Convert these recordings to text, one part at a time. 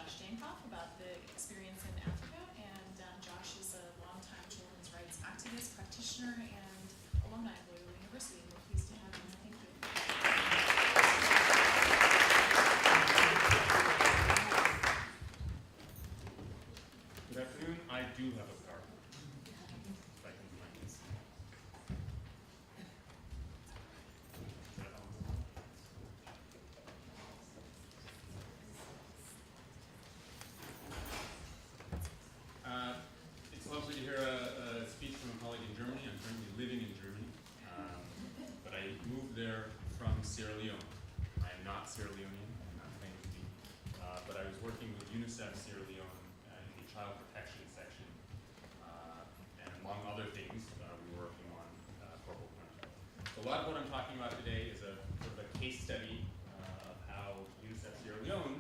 Josh Dankoff about the experience in Africa, and Josh is a longtime children's rights activist, practitioner, and alumni of Loyola University, and we're pleased to have him. Thank you. Good afternoon. I do have a PowerPoint. If I can find this. It's lovely to hear a speech from a colleague in Germany. I'm currently living in Germany, but I moved there from Sierra Leone. I am not Sierra Leonean. I'm not claiming to be, but I was working with UNICEF Sierra Leone in the child protection section, and among other things, we were working on corporal punishment. So a lot of what I'm talking about today is a sort of a case study of how UNICEF Sierra Leone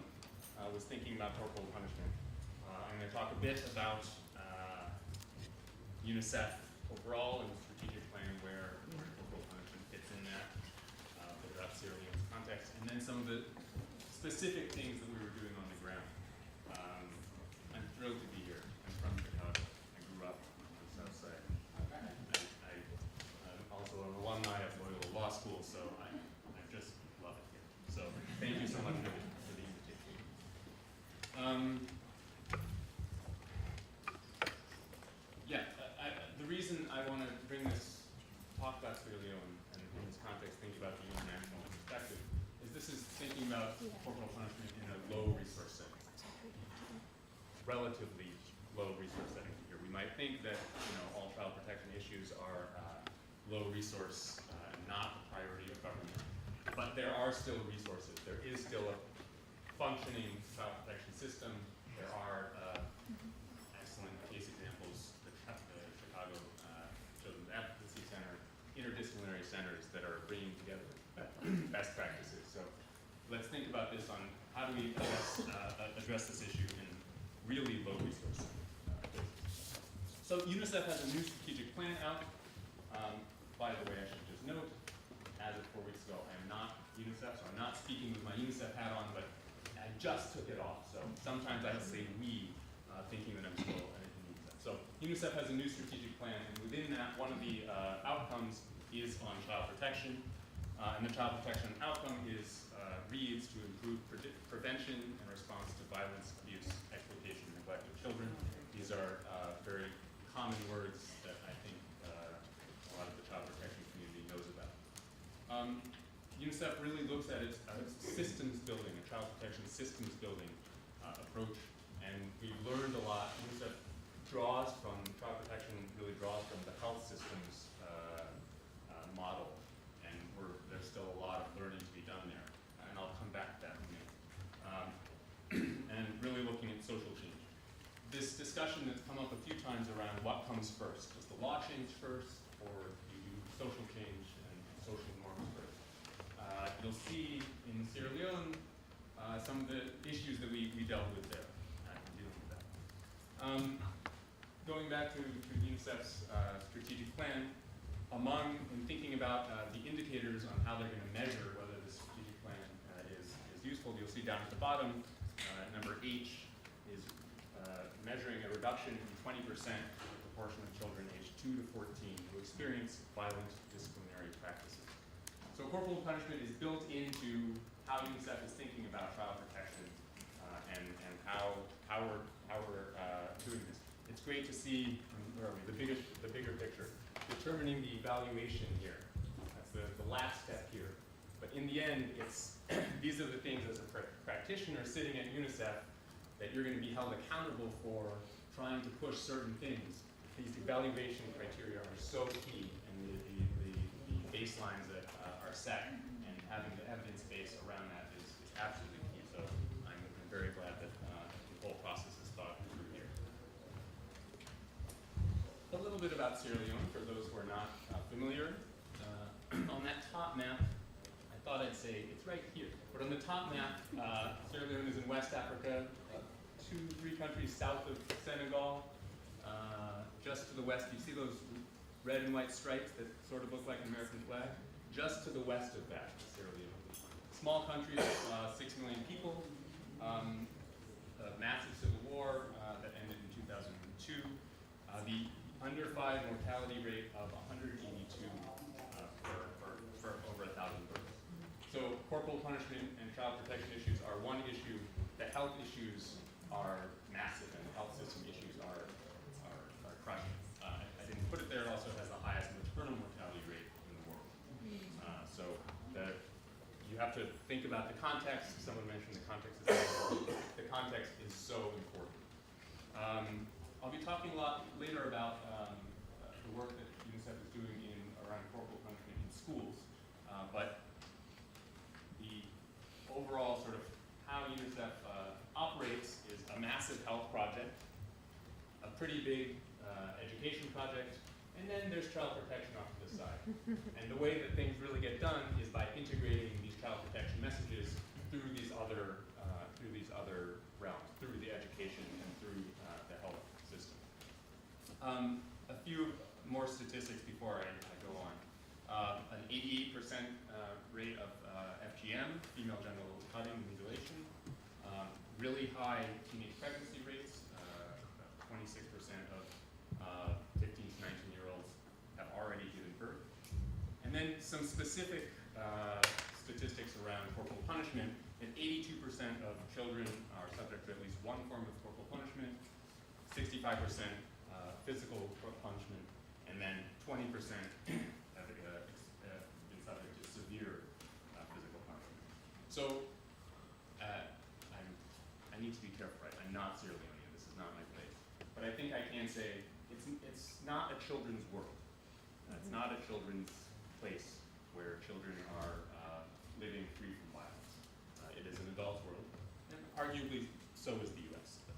was thinking about corporal punishment. I'm going to talk a bit about UNICEF overall and the strategic plan where corporal punishment fits in that, bit about Sierra Leone's context, and then some of the specific things that we were doing on the ground. I'm thrilled to be here. I'm from Chicago. I grew up on the south side. I'm also an alumni of Loyola Law School, so I just love it here. So thank you so much for the invitation. The reason I want to bring this talk about Sierra Leone and in this context think about the international perspective is this is thinking about corporal punishment in a low resource setting. Relatively low resource setting here. We might think that all child protection issues are low resource and not the priority of government, but there are still resources. There is still a functioning child protection system. There are excellent case examples. The Chicago Children's Advocacy Center, interdisciplinary centers that are bringing together best practices. So let's think about this on how do we address this issue in really low resource places. So UNICEF has a new strategic plan out. By the way, I should just note, as of 4 weeks ago, I am not UNICEF, so I'm not speaking with my UNICEF hat on, but I just took it off. So sometimes I say we, thinking that I'm still in UNICEF. So UNICEF has a new strategic plan, and within that, one of the outcomes is on child protection. And the child protection outcome is reads to improve prevention and response to violence, abuse, exploitation, and neglect of children. These are very common words that I think a lot of the child protection community knows about. UNICEF really looks at its systems building, a child protection systems building approach, and we've learned a lot. UNICEF draws from, child protection really draws from the health systems model, and there's still a lot of learning to be done there, and I'll come back to that in a minute. And really looking at social change. This discussion that's come up a few times around what comes first. Does the law change first, or do you do social change and social norms first? You'll see in Sierra Leone some of the issues that we dealt with there in dealing with that. Going back to UNICEF's strategic plan, in thinking about the indicators on how they're going to measure whether the strategic plan is useful, you'll see down at the bottom, number H is measuring a reduction in 20% of the proportion of children aged 2 to 14 who experience violent disciplinary practices. So corporal punishment is built into how UNICEF is thinking about child protection and how we're doing this. It's great to see, where are we, the bigger picture. Determining the evaluation here. That's the last step here. But in the end, these are the things as a practitioner sitting at UNICEF that you're going to be held accountable for trying to push certain things. These evaluation criteria are so key, and the baselines that are set and having the evidence base around that is absolutely key. So I'm very glad that the whole process is thought through here. A little bit about Sierra Leone for those who are not familiar. On that top map, I thought I'd say it's right here. But on the top map, Sierra Leone is in West Africa, 2-3 countries south of Senegal. Just to the west, you see those red and white stripes that sort of look like an American flag? Just to the west of that is Sierra Leone. Small country, 6 million people. verified mortality rate of 182 for over 1,000 births. So corporal punishment and child protection issues are one issue. The health issues are massive, and the health system issues are crushing. I didn't put it there. It also has the highest maternal mortality rate in the world. So you have to think about the context. Someone mentioned the context is so important. The context is so important. I'll be talking a lot later about the work that UNICEF is doing around corporal punishment in schools, but the overall sort of how UNICEF operates is a massive health project, a pretty big education project, and then there's child protection off to the side. And the way that things really get done is by integrating these child protection messages through these other realms, through the education and through the health system. A few more statistics before I go on. An 88% rate of FGM, female genital cutting and mutilation. Really high teenage pregnancy rates. 26% of 15 to 19-year-olds have already given birth. And then some specific statistics around corporal punishment. And 82% of children are subject to at least one form of corporal punishment, 65% physical punishment, and then 20% have been subject to severe physical punishment. So I need to be careful, right? I'm not Sierra Leone. This is not my place. But I think I can say it's not a children's world. It's not a children's place where children are living free from violence. It is an adult world, and arguably so is the U.S. But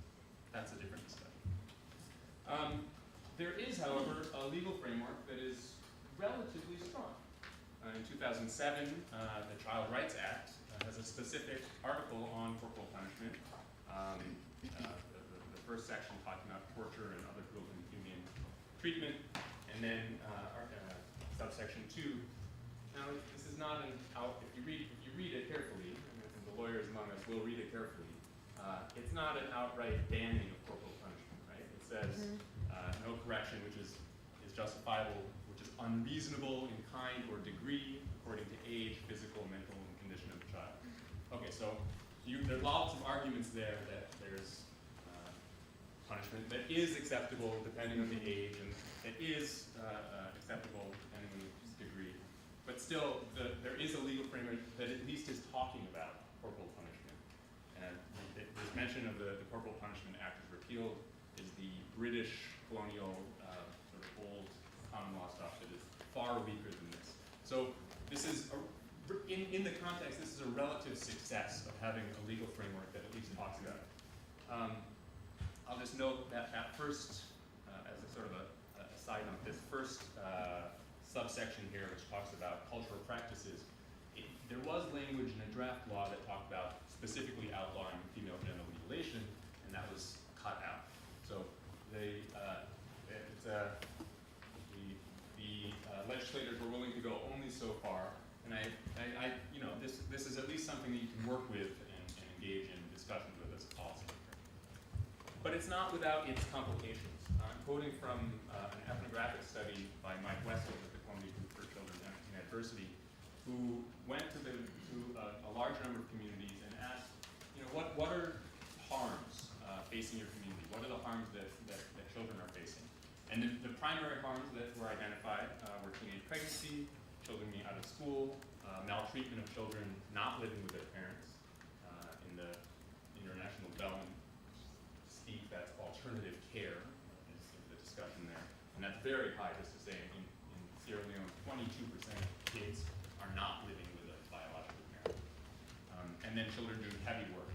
that's a different discussion. There is, however, a legal framework that is relatively strong. In 2007, the Child Rights Act has a specific article on corporal punishment. The first section talking about torture and other cruel and inhumane treatment, and then subsection 2. Now, this is not if you read it carefully, and the lawyers among us will read it carefully, it's not an outright banning of corporal punishment, right? It says no correction which is justifiable, which is unreasonable in kind or degree, according to age, physical, mental, and condition of the child. Okay, so there are lots of arguments there that there's punishment that is acceptable depending on the age, and that is acceptable depending on the degree. But still, there is a legal framework that at least is talking about corporal punishment. And this mention of the Corporal Punishment Act is repealed is the British colonial sort of old common law stuff that is far weaker than this. So this is, in the context, this is a relative success of having a legal framework that at least talks about it. I'll just note that first, as a sort of a side note, this first subsection here, which talks about cultural practices, there was language in a draft law that talked about specifically outlawing female genital mutilation, and that was cut out. So the legislators were willing to go only so far, and this is at least something that you can work with and engage in discussions with as a policy. But it's not without its complications. I'm quoting from an ethnographic study by Mike Wessel at the Columbia Group for Children in Adversity, who went to a large number of communities and asked, what are harms facing your community? What are the harms that children are facing? And the primary harms that were identified were teenage pregnancy, children being out of school, maltreatment of children not living with their parents. In the international development speak, that's alternative care, is the discussion there. And that's very high, just to say, in Sierra Leone, 22% of kids are not living with a biological parent. And then children doing heavy work.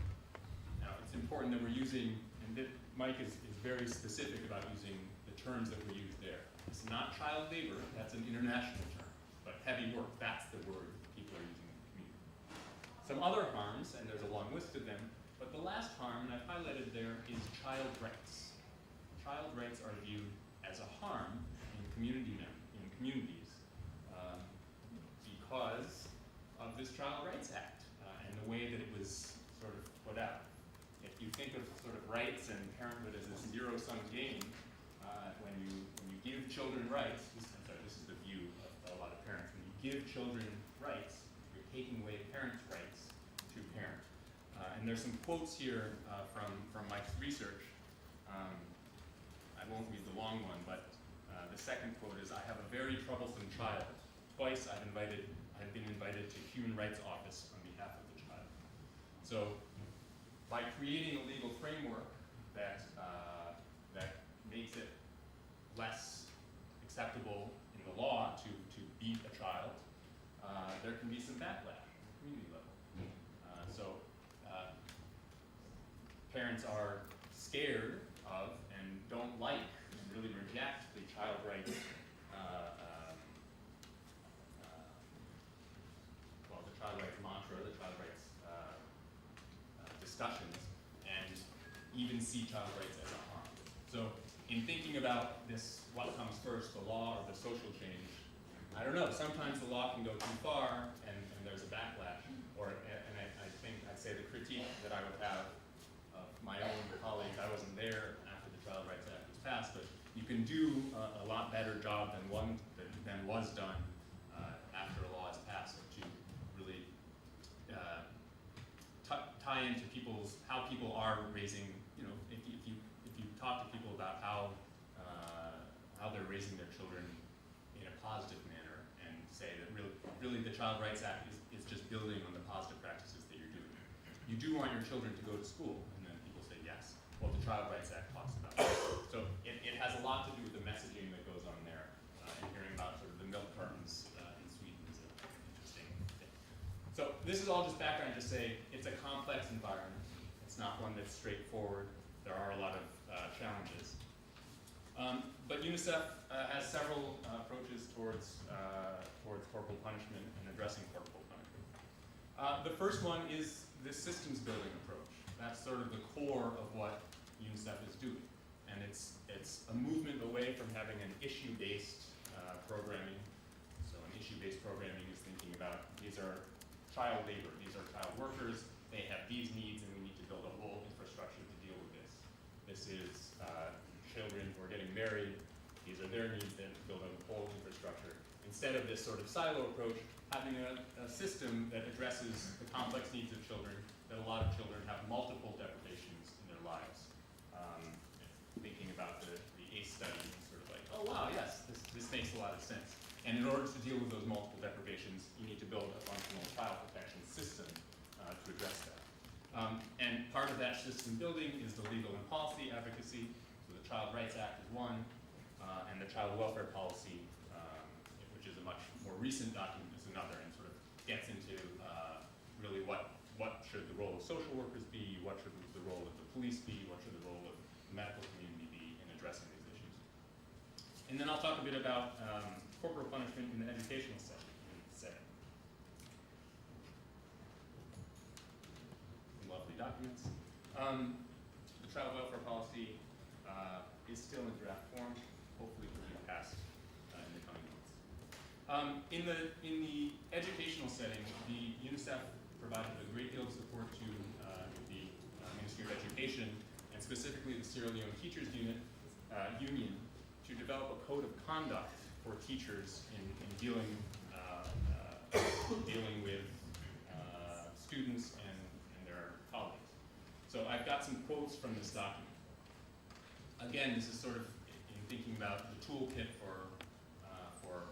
Now, it's important that we're using, and Mike is very specific about using the terms that we use there. It's not child labor, that's an international term. But heavy work, that's the word people are using in the community. Some other harms, and there's a long list of them, but the last harm, and I've highlighted there, is child rights. Child rights are viewed as a harm in communities because of this Child Rights Act and the way that it was sort of put out. If you think of sort of rights and parenthood as this zero-sum game, when you give children rights, this is the view of a lot of parents, when you give children rights, you're taking away parents' rights to parent. And there's some quotes here from Mike's research. I won't read the long one, but the second quote is, "I have a very troublesome child. Twice I've been invited to Human Rights Office on behalf of the child." So by creating a legal framework that makes it less acceptable in the law to beat a child, there can be some backlash at the community level. Parents are scared of and don't like and really reject the child rights, the child rights mantra, the child rights discussions, and even see child rights as a harm. So in thinking about this, what comes first, the law or the social change, I don't know, sometimes the law can go too far and there's a backlash, and I think I'd say the critique that I would have of my own colleagues, I wasn't there after the Child Rights Act was passed, but you can do a lot better job than was done after a law is passed to really tie into how people are raising, if you talk to people about how they're raising their children in a positive manner and say that really the Child Rights Act is just building on the positive practices that you're doing. You do want your children to go to school, and then people say yes. Well, the Child Rights Act talks about that. So it has a lot to do with the messaging that goes on there, and hearing about sort of the milk cartons in Sweden is an interesting thing. So this is all just background to say it's a complex environment. It's not one that's straightforward. There are a lot of challenges. But UNICEF has several approaches towards corporal punishment and addressing corporal punishment. The first one is the systems building approach. That's sort of the core of what UNICEF is doing. And it's a movement away from having an issue-based programming. So an issue-based programming is thinking about, these are child labor, these are child workers, they have these needs, and we need to build a whole infrastructure to deal with this. This is children who are getting married, these are their needs, then build a whole infrastructure. Instead of this sort of silo approach, having a system that addresses the complex needs of children, that a lot of children have multiple deprivations in their lives. Thinking about the ACE study, sort of like, oh wow, yes, this makes a lot of sense. And in order to deal with those multiple deprivations, you need to build a functional child protection system to address that. And part of that system building is the legal and policy advocacy. So the Child Rights Act is one, and the Child Welfare Policy, which is a much more recent document, is another, and sort of gets into really what should the role of social workers be, what should the role of the police be, what should the role of the medical community be in addressing these issues. And then I'll talk a bit about corporal punishment in the educational setting. Lovely documents. The Child Welfare Policy is still in draft form. Hopefully will be passed in the coming months. In the educational setting, the UNICEF provided a great deal of support to the Ministry of Education, and specifically the Sierra Leone Teachers Union to develop a code of conduct for teachers in dealing with students and their colleagues. So I've got some quotes from this document. Again, this is sort of in thinking about the toolkit for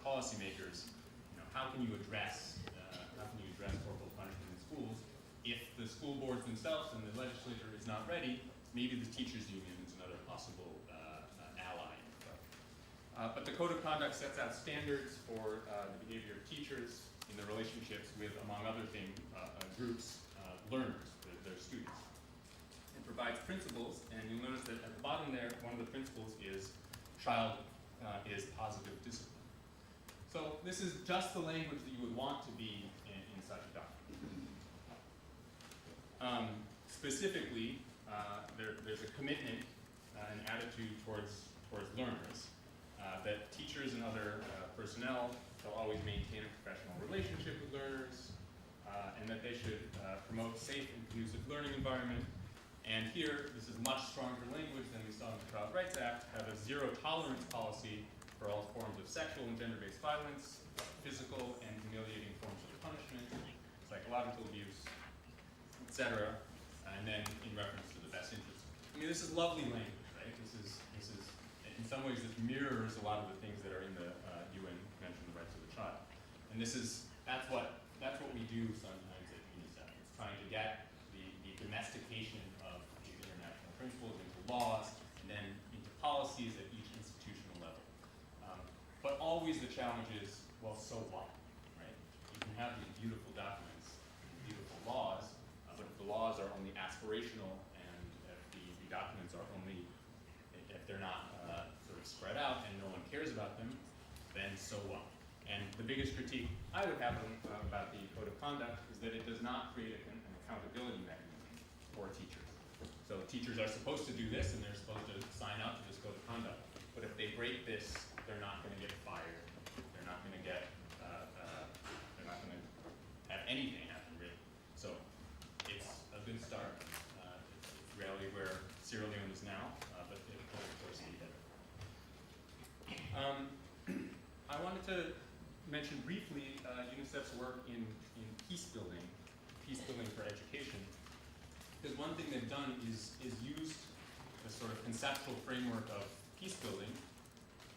policymakers. How can you address corporal punishment in schools if the school boards themselves and the legislature is not ready? Maybe the teachers union is another possible ally. But the code of conduct sets out standards for the behavior of teachers in their relationships with, among other things, groups, learners, their students. It provides principles, and you'll notice that at the bottom there, one of the principles is child is positive discipline. So this is just the language that you would want to be in such a document. Specifically, there's a commitment, an attitude towards learners, that teachers and other personnel shall always maintain a professional relationship with learners, and that they should promote safe and conducive learning environment. And here, this is much stronger language than we saw in the Child Rights Act, have a zero tolerance policy for all forms of sexual and gender-based violence, physical and humiliating forms of punishment, psychological abuse, etc. And then in reference to the best interest. I mean, this is lovely language, right? This is in some ways this mirrors a lot of the things that are in the UN Convention on the Rights of the Child. And that's what we do sometimes at UNICEF. It's trying to get the domestication of these international principles into laws and then into policies at each institutional level. But always the challenge is, well, so what, right? You can have these beautiful documents, beautiful laws, but if the laws are only aspirational and if the documents are only, if they're not sort of spread out and no one cares about them, then so what? And the biggest critique I would have about the Code of Conduct is that it does not create an accountability mechanism for teachers. So teachers are supposed to do this and they're supposed to sign up to this Code of Conduct. But if they break this, they're not going to get fired. They're not going to get, they're not going to have anything happen, really. So it's a good start. It's really where Sierra Leone is now, but it will, of course, be better. I wanted to mention briefly UNICEF's work in peace building for education. Because one thing they've done is used the sort of conceptual framework of peace building,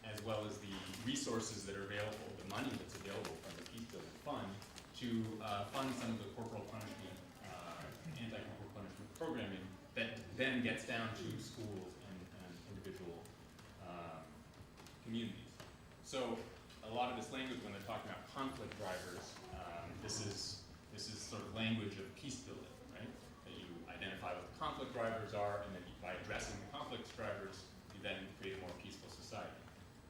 as well as the resources that are available, the money that's available from the peace building fund, to fund some of the corporal punishment, anti-corporal punishment programming that then gets down to schools and individual communities. So a lot of this language, when they're talking about conflict drivers, this is sort of language of peace building, right? That you identify what the conflict drivers are, and then by addressing the conflict drivers, you then create a more peaceful society.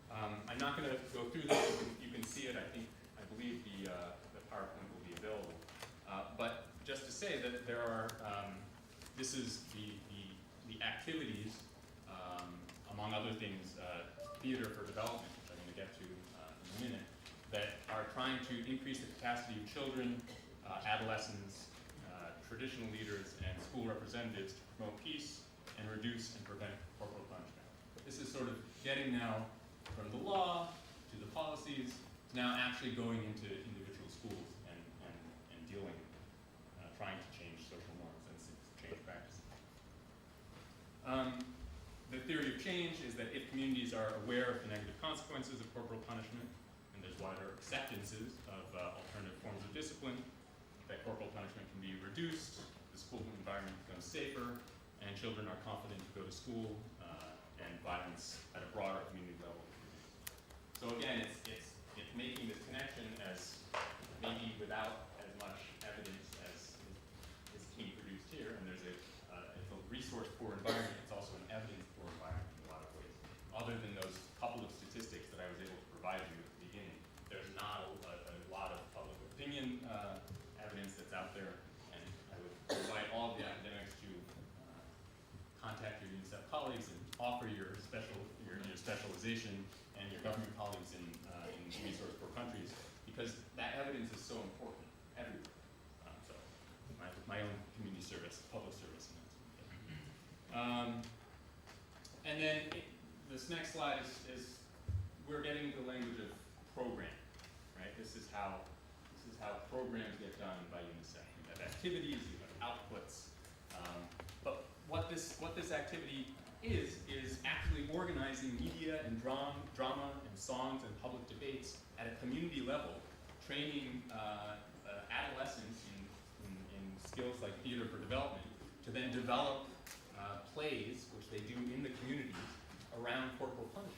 I'm not going to go through this. You can see it. I believe the PowerPoint will be available. But just to say that there are, this is the activities, among other things, Theater for Development, which I'm going to get to in a minute, that are trying to increase the capacity of children, adolescents, traditional leaders, and school representatives to promote peace and reduce and prevent corporal punishment. This is sort of getting now from the law to the policies to now actually going into individual schools and dealing, trying to change social norms and change practices. The theory of change is that if communities are aware of the negative consequences of corporal punishment, and there's wider acceptances of alternative forms of discipline, that corporal punishment can be reduced, the school environment becomes safer, and children are confident to go to school, and violence at a broader community level. So again, it's making this connection as maybe without as much evidence as is being produced here, and there's it's a resource-poor environment, it's also an evidence-poor environment in a lot of ways. Other than those couple of statistics that I was able to provide you at the beginning, there's not a lot of public opinion evidence that's out there, and I would invite all of the academics to contact your UNICEF colleagues and offer your specialization and your government colleagues in resource-poor countries, because that evidence is so important everywhere. So my own community service, public service. And then this next slide is we're getting into the language of program, right? This is how programs get done by UNICEF. You have activities, you have outputs. But what this activity is actually organizing media and drama and songs and public debates at a community level, training adolescents in skills like theater for development to then develop plays, which they do in the communities, around corporal punishment.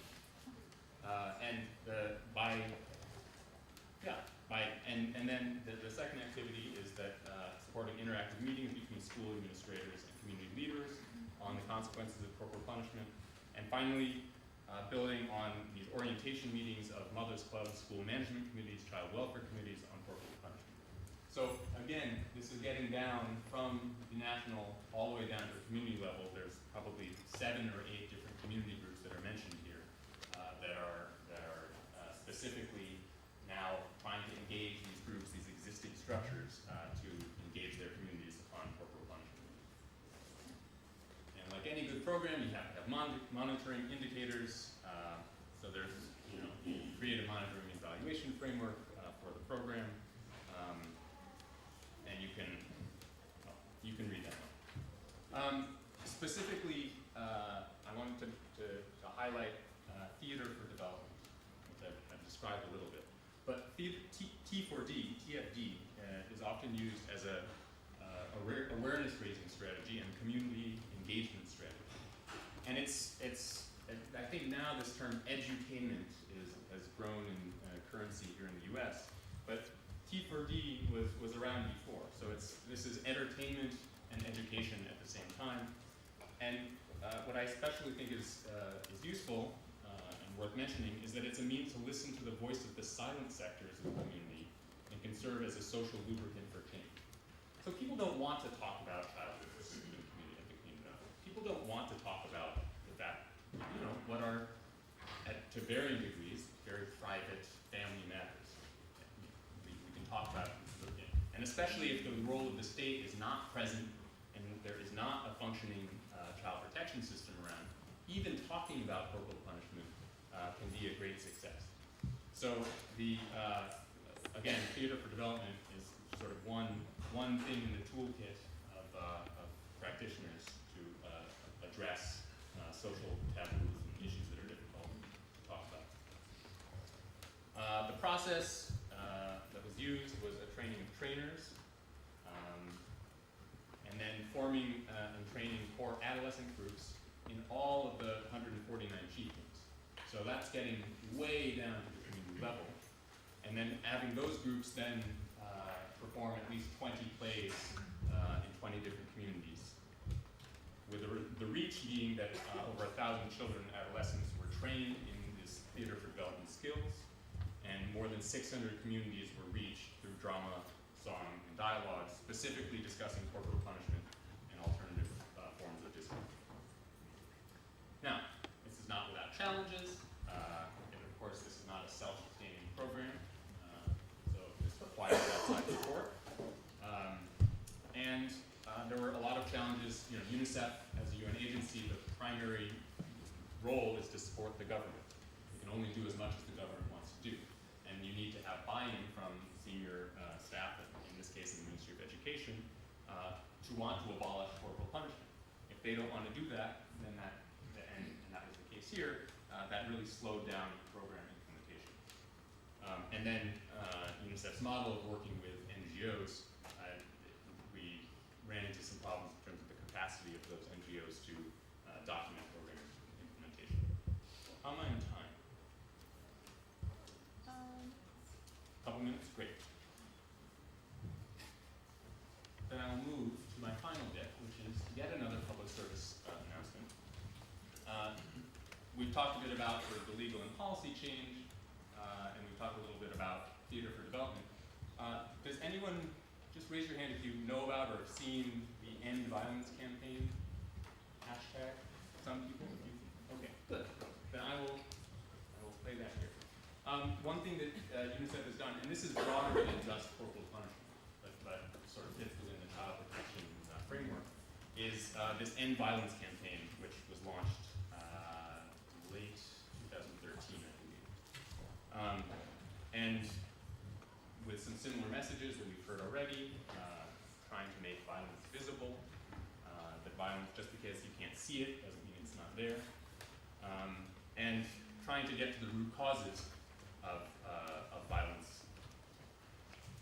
And then the second activity is that supporting interactive meetings between school administrators and community leaders on the consequences of corporal punishment. And finally, building on these orientation meetings of mothers' clubs, school management committees, child welfare committees on corporal punishment. So again, this is getting down from the national all the way down to the community level. There's probably 7 or 8 different community groups that are mentioned here that are specifically now trying to engage these groups, these existing structures, to engage their communities on corporal punishment. And like like any good program, you have to have monitoring indicators. So there's, you create a monitoring and evaluation framework for the program, and you can read that one. Specifically, I wanted to highlight theater for development, which I've described a little bit. But T4D, TFD, is often used as a awareness raising strategy and community engagement strategy. And I think now this term edutainment has grown in currency here in the US, but T4D was around before. So this is entertainment and education at the same time. And what I especially think is useful and worth mentioning is that it's a means to listen to the voice of the silent sectors of the community and can serve as a social lubricant for change. So people don't want to talk about childhood risks in the community at the community level. People don't want to talk about the fact, what are, to varying degrees, very private family matters. We can talk about it, and especially if the role of the state is not present and there is not a functioning child protection system around, even talking about corporal punishment can be a great success. So again, theater for development is sort of one thing in the toolkit of practitioners to address social taboos and issues that are difficult to talk about. The process that was used was a training of trainers, and then forming and training core adolescent groups in all of the 149 chiefdoms. So that's getting way down to the community level. And then having those groups then perform at least 20 plays in 20 different communities, with the reach being that over 1,000 children and adolescents were trained in this theater for development skills, and more than 600 communities were reached through drama, song, and dialogue, specifically discussing corporal punishment and alternative forms of discipline. Now, this is not without challenges, and of course this is not a self-sustaining program, so this requires outside support. And there were a lot of challenges. UNICEF, as a UN agency, the primary role is to support the government. You can only do as much as the government wants to do. And you need to have buy-in from senior staff, in this case in the Ministry of Education, to want to abolish corporal punishment. If they don't want to do that, then and that was the case here, that really slowed down program implementation. And then UNICEF's model of working with NGOs, we ran into some problems in terms of the capacity of those NGOs to document program implementation. How am I on time? Couple minutes? Great. Then I'll move to my final bit, which is yet another public service announcement. We've talked a bit about sort of the legal and policy change, and we've talked a little bit about theater for development. Does anyone, just raise your hand if you know about or have seen the End Violence campaign hashtag? Some people? Okay, good. Then I will play that here. One thing that UNICEF has done, and this is broader than just corporal punishment, but sort of fits within the child protection framework, is this End Violence campaign, which was launched late 2013, I believe. And with some similar messages that we've heard already, trying to make violence visible, that violence, just because you can't see it, doesn't mean it's not there, and trying to get to the root causes of violence.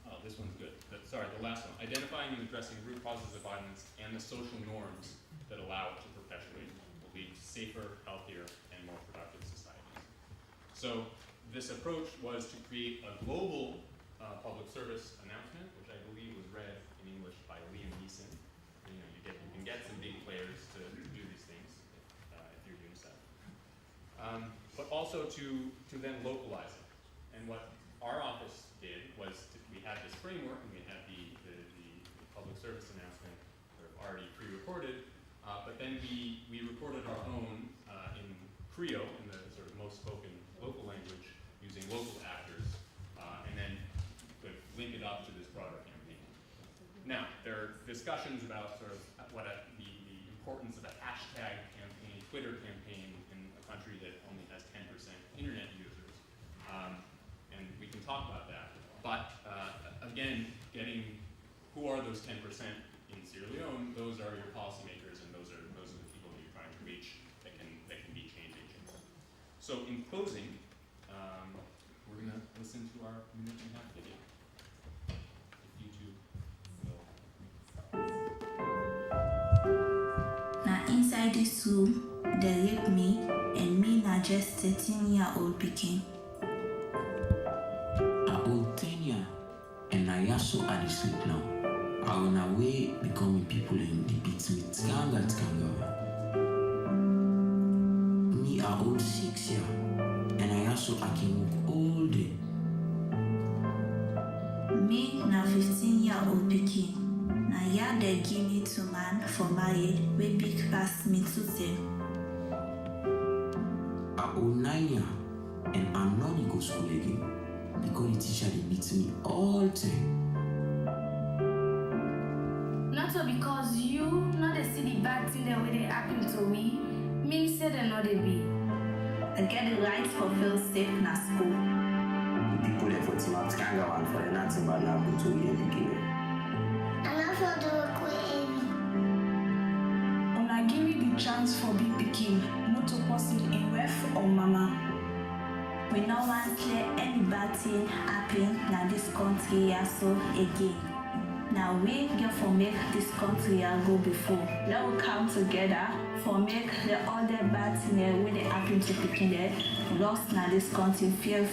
Oh, this one's good. Sorry, the last one. Identifying and addressing root causes of violence and the social norms that allow it to perpetuate will lead to safer, healthier, and more productive societies. So this approach was to create a global public service announcement, which I believe was read in English by Leone. You can get some big players to do these things if you're UNICEF. But also to then localize it. And what our office did was we had this framework and we had the public service announcement sort of already pre-recorded, but then we recorded our own in Creole, in the sort of most spoken local language, using local actors, and then could link it up to this broader campaign. Now, there are discussions about sort of what the importance of a hashtag Twitter campaign in a country that only has 10% internet users. And we can talk about that. But again, who are those 10% in Sierra Leone? Those are your policymakers, and those are the people that you're trying to reach that can be change agents. So in closing, we're going to listen to our minute-and-a-half video. If you two will. Now inside this room, they rape me, and me na just 13-year-old pikin. I old 10 years, and I also at the sleep now. I on a way becoming people in the beat me tkanga. Me I old 6 years, and I also I can work all day. Me na 15-year-old pikin. Na ya they give me to man for married, way big past me to them. I old 9 years, and I'm not to go school again because the teacher they beat me all the time. Not so because you not they see the bad thing that way they happen to me, me say they not they be. I get the right for feel safe na school. The people there for team up tkanga one for the nothing but now go to the beginning. And I feel the work with Una give me the chance for big pikin, not to person in ref or mama. We no want let any bad thing happen na this country so again. Now we get for make this country go before. Let we come together for make the other bad thing wey dey happen to pikin there lost na this country feel